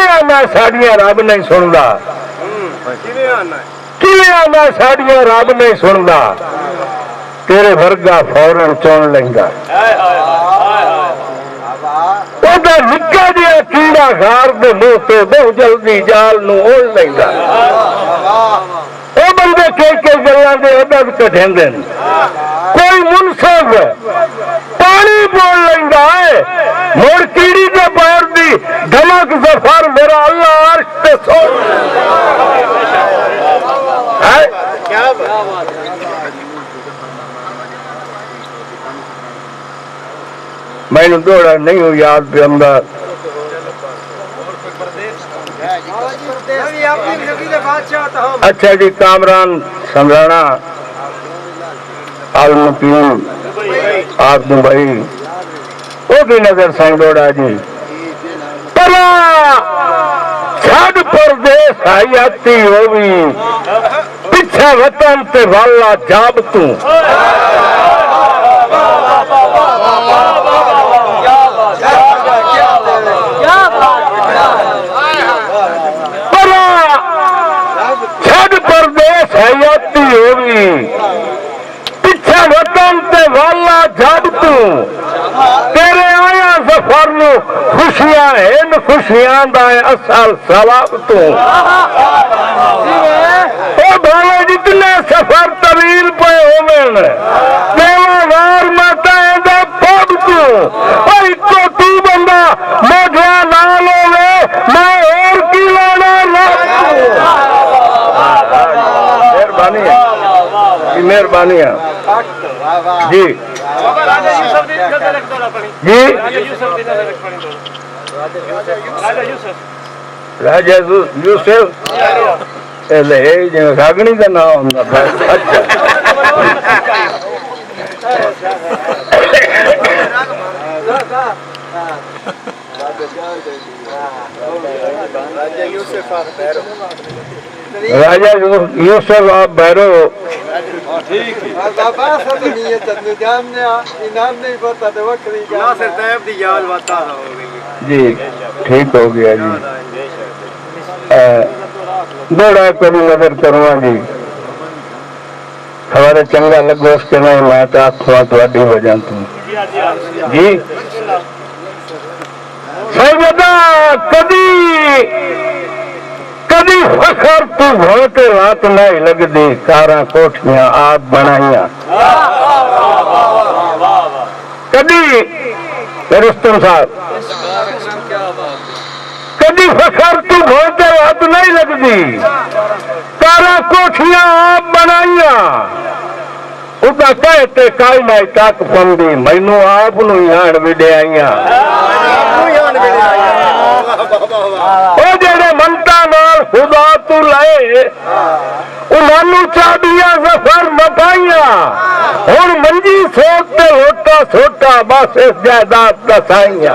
किवें आना साड़ियां रब नहीं सुनदा, किवें आना साड़ियां रब नहीं सुनदा, तेरे वर्गा फौरन चुन लेंदा। ओदा निक्का जिहा कीड़ा गार दे मुंह तो बहुत जल्दी जाल नूं ओढ़ लेंदा। ओ बंदे कई गल्लां दे अदब कढेंदे ने। कोई मुनसिफ पानी बोल लेंदा है, मुड़ कीड़ी दे पैर दी धमक जफर मेरा अल्लाह अर्श ते सोन है। क्या बात मैनू दौड़ा नहीं हो याद पे अंदर। अच्छा जी, कामरान समराना आलमकीन आप दुबई वो भी नजर संग दौड़ा जी। पला छड़ परदेश आई आती हो भी पिछा वतन ते वाला जाब तू। परदेश हयाती होगी पिछा वतन ते वाला जब तू तेरे आया सफर नू खुशियां इन खुशियां दा असल सवाब तू। ओ भावे जितने सफर तवील पे होवेन तेरा वार माता दा पग तू। ओ इको तू बंदा मोढिया नाल होवे मैं और की लाना मेहरबानी है जी जी। राजा यूसुफ रागनी का नाम होता। राजा यूसुफ आप भैरो जी ठीक हो गया जी। दौड़ा करूँ नजर करूँगा जी हमारे चंगा लगो उसके नहीं मैं तो आखुआ थोड़ी हो जाती जी। कदी कदी फखर तू भोटे रात नहीं लगती कारा कोठियां आप बनाइया। कदी रुस्तम साहब कदी फखर तू भोटे रात नहीं लगती कारा कोठियां आप बनाइया। उदा कहते काई नाई तक पंदी मैनू आप नान विड़ियाइया। जेड़े मनता नाल खुदा तू लाए उन्होंने चाबियां सफर मपाइया। हुण मंजी सोच लोटा सोटा बस इस जायदाद दसाइया।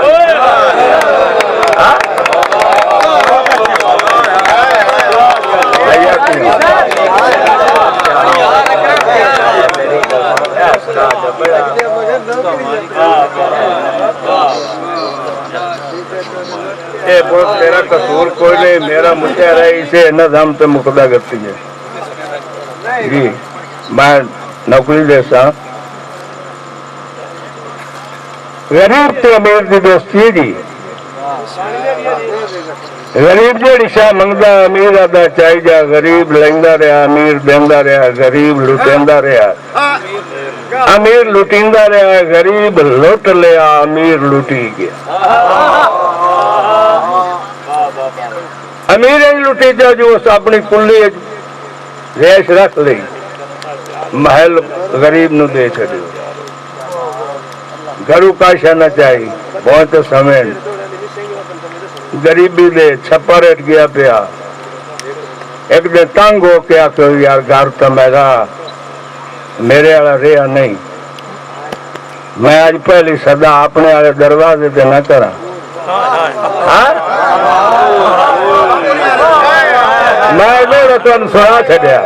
बहुत तेरा कसूर कोई नहीं मेरा मुझे रहा इसे नजम पे मुकदा करती है जी। मैं नौकरी जैसा गरीब तो अमीर की दोस्ती है जी। गरीब जेड़ी शाह मंगदा अमीर आदा चाहिए गरीब लेंदा रहा अमीर देंदा रहा गरीब लुटेंदा रहा अमीर लुटींदा रहा गरीब लुट लिया अमीर लुटी गया। अमीर लुटी जा जो उस अपनी कुल्ली रेश रख ली महल गरीब नु दे छड़ियो। घरू काशा न चाहिए बहुत समय गरीबी दे छप्पर हट गया पिया। एक दिन तंग हो के आखो यार घर तो मेरा मेरे वाला रेहा नहीं मैं आज पहली सदा अपने वाले दरवाजे पे न करा। मैं लोड़ा तुम सुना छड़िया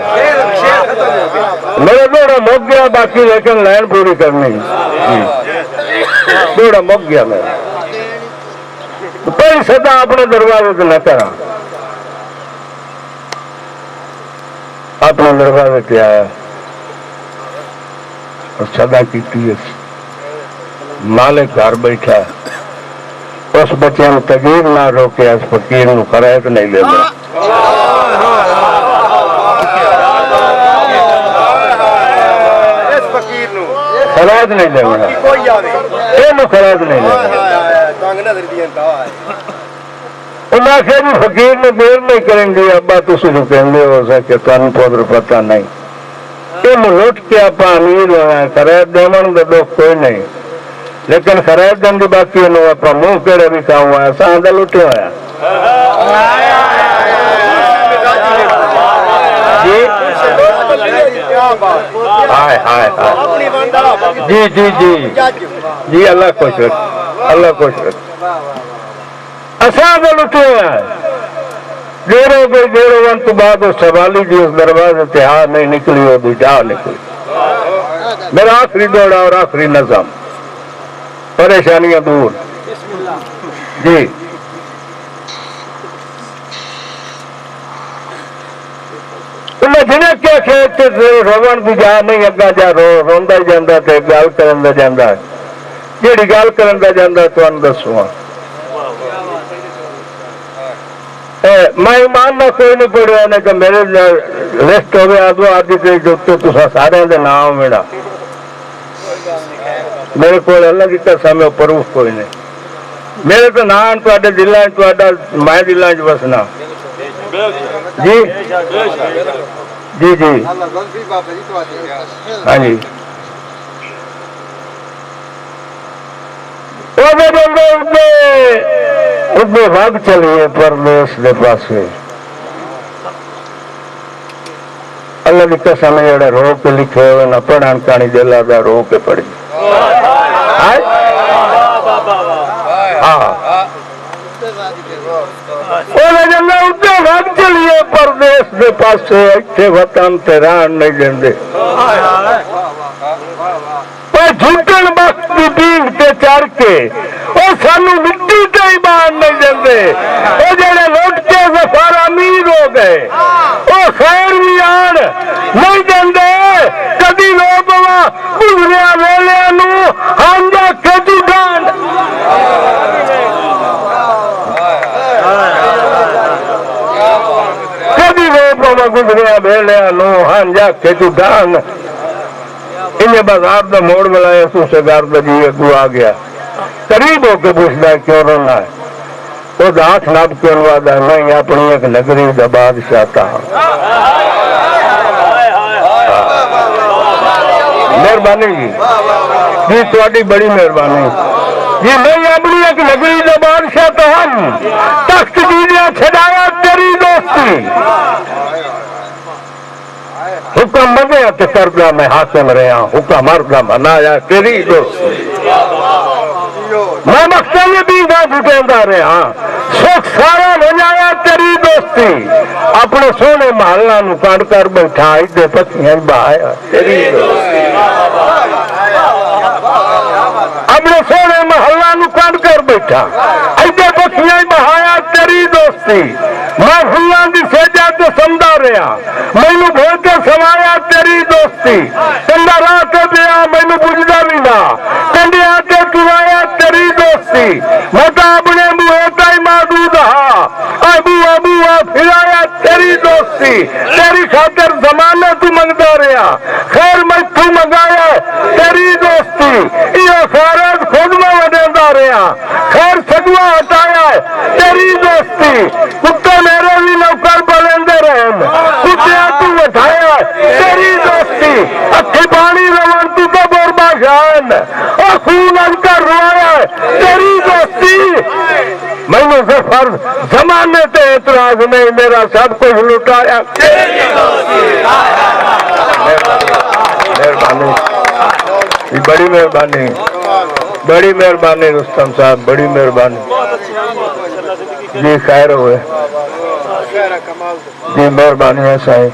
मेरा लोड़ा मुक गया बाकी लेकिन लाइन पूरी करनी लोड़ा मुक गया मेरा। तो पहली सदा अपने दरवाजे से न करा, अपने दरवाजे पे आया और सदा की मालिक घर बैठा, उस बच्चे ने तकलीफ ना रोके, उस फकीर को खरायत नहीं लेना, खरायत नहीं लेना, ये खरायत नहीं लेना। उन्हें भी फकीर ने देर नहीं करेंगे, अब्बा तुम कहते हो सके तुम पुत्र पता नहीं, इन लुट के आप अमीर होना, खरायत देवन का दुख कोई नहीं, लेकिन खरायत देने की बाकी आप मुंह केड़े भी काम हुआ सादा लुटे होया हाय हाय हाय जी जी जी जी, अल्लाह खुश रख, अल्लाह खुश रख। असादा लुटे होया देरो गई देरो वन तो बाद उस सवाली जी उस दरवाजे से हार नहीं निकली, वो भी जा निकली। मेरा आखिरी दौड़ा और आखिरी नज़म, परेशानियां दूर जी। जिन्हें क्या खेत रोवन की जा नहीं अगा जा रोंदा ही जाता ते गल करन जाता, जेड़ी गल करन जाता तुहानू दसूंगा। मैं ईमान ना कोई नहीं पढ़िया ने कि मेरे लिस्ट हो गया दो आदि के जुत्ते तुसा सारे दे नाम मेरा, मेरे को अल्लाह की कसम है प्रूफ कोई नहीं, मेरे तो नाम तुहाडे दिलां तुहाडा मैं दिलां च वसना जी जी जी हाँ जी। उदे भाग चलिए परदेश के पासे, अल्लाह की कसम जेड़ा रो के लिखे हुए ना पढ़न कहानी दिला दा रो के पढ़ी उदे भाग चलिए परदेश के पासे, इतने वतन ते रहन नहीं देंदे, झूठन बख्त की पीठ ते चढ़ के और सानू मिट्टी ते ही बाहर नहीं देंदे, वो जेड़े लुट के सफार अमीर हो गए वो खैर भी आन नहीं देंदे, कदी लोग गुजरिया वेले हांजा कदी डांड कदी लोग गुजरिया वेले हांजा कदी डांड। इन्हें बाजार का मोड़ मिलाया उसे घर का जी अगू आ गया, करीब होके पूछता क्यों रोना है, वो हाथ नाप क्यों वादा नहीं अपनी एक नगरी का बादशाह था। मेहरबानी जी थोड़ी बड़ी मेहरबानी जी, नहीं अपनी एक नगरी का बादशाह तो हम तख्त जी छड़ाया तेरी दोस्ती, हुक्म मने ते करदा मैं हाकिम रहा, हुक्म मरदा मनाया तेरी दोस्ती, मैं मकसद भी ना जुटेंदा रहा, सुख सारा बजाया तेरी दोस्ती, अपने सोने महल्ला नू कंड कर बैठा इधे पत्तियां बहाया तेरी दोस्ती, अपने सोने महल्ला नू कंड कर बैठा इधे पत्तियां बहाया तेरी दोस्ती, मैं फुल्लां दी सेजा ते समदा रहा, मैनू भोल के समाया तेरी दोस्ती, कंधा राह ते दिया मैनू बुझदा भी ना, कंडिया ते तुराया तेरी दोस्ती, मता अपने मुहे ताई मादूद हा, बुआ बुआ फिराया तेरी दोस्ती, तेरी खातिर जमाने तू मंगदा रहा, खैर मैं तू मंगाया तेरी दोस्ती, ये खैरत खुद में वडेंदा रहा, खैर सगुआ हटाया तेरी दोस्ती, कुत्ते मेरे भी नौकर बलेंदे रहे, कुत्तिया तू उठाया तेरी दोस्ती, अखी पानी रवन तू तो बोरबा शान और खून अंकर रुआया तेरी दोस्ती, मैंने सफर जमाने ते एतराज नहीं, मेरा सब कुछ लुटाया तेरी दोस्ती। मेहरबानी बड़ी मेहरबानी, बड़ी मेहरबानी रुस्तम साहब, बड़ी मेहरबानी जी, खैर हुए जी, मेहरबानी है साईं।